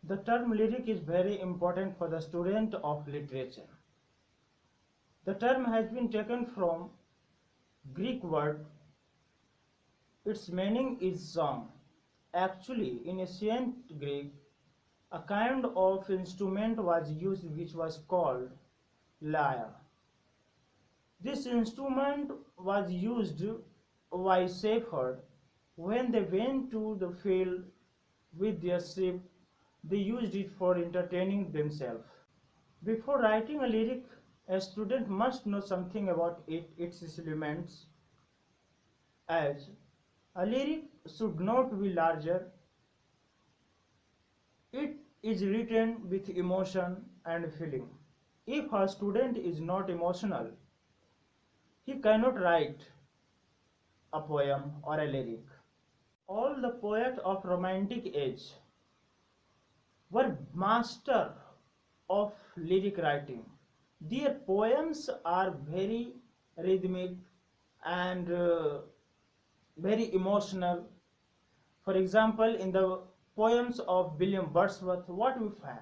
The term lyric is very important for the student of literature. The term has been taken from Greek word. Its meaning is song. Actually, in ancient Greek, a kind of instrument was used which was called lyre. This instrument was used by shepherds when they went to the field with their sheep. They used it for entertaining themselves. Before writing a lyric, a student must know something about it, its elements, as a lyric should not be larger. It is written with emotion and feeling. If a student is not emotional, he cannot write a poem or a lyric. All the poets of romantic age were master of lyric writing. Their poems are very rhythmic and very emotional. For example, in the poems of William Wordsworth, what we find?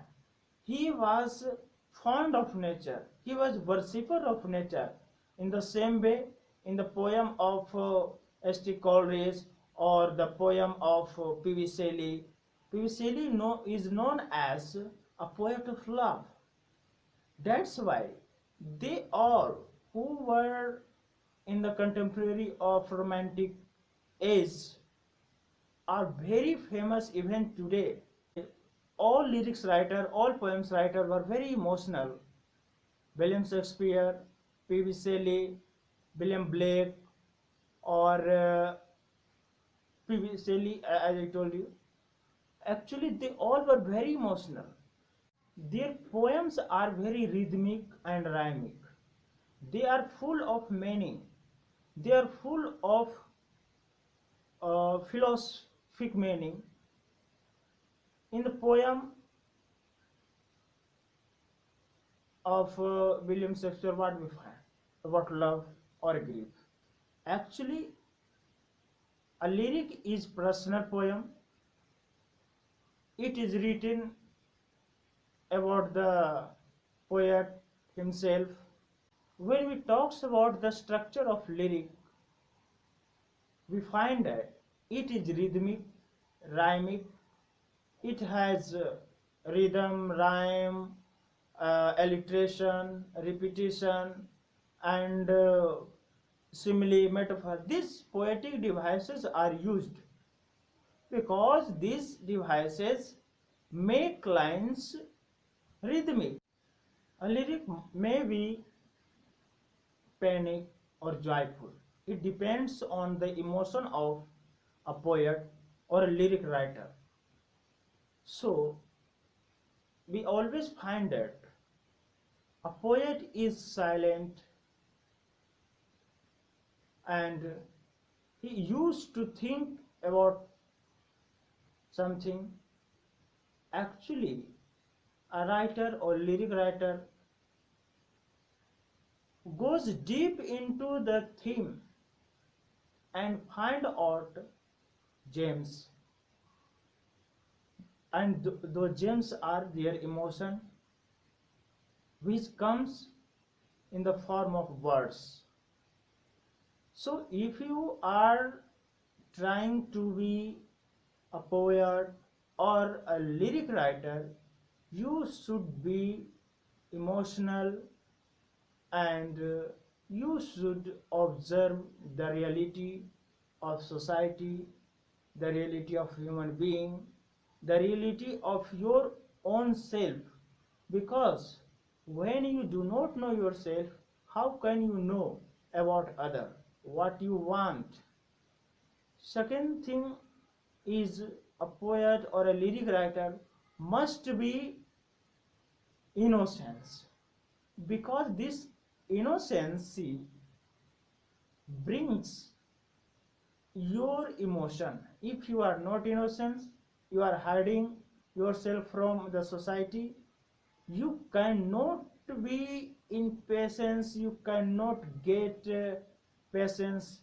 He was fond of nature. He was worshipper of nature. In the same way, in the poem of S.T. Coleridge or the poem of P.V. Shelley, P.V. Shelley is known as a poet of love. That's why they all who were in the contemporary of romantic age are very famous even today. All lyrics writer, all poems writer were very emotional. William Shakespeare, P.V. Shelley, William Blake, or P.V. Shelley, as I told you. Actually, they all were very emotional. Their poems are very rhythmic and rhymic. They are full of meaning. They are full of philosophic meaning. In the poem of William Shakespeare, what we find about love or grief? Actually, a lyric is personal poem. It is written about the poet himself. When we talks about the structure of lyric, we find that it is rhythmic, rhymic. It has rhythm, rhyme, alliteration, repetition, and simile, metaphor. These poetic devices are used because these devices make lines rhythmic. A lyric may be panic or joyful. It depends on the emotion of a poet or a lyric writer. So, we always find that a poet is silent and he used to think about something. Actually, a writer or lyric writer goes deep into the theme and find out gems, and those gems are their emotion which comes in the form of words. So if you are trying to be a poet or a lyric writer, you should be emotional and you should observe the reality of society, the reality of human being, the reality of your own self, because when you do not know yourself, how can you know about other what you want? Second thing is, a poet or a lyric writer must be innocence, because this innocence brings your emotion. If you are not innocent, you are hiding yourself from the society, you cannot be in patience, you cannot get patience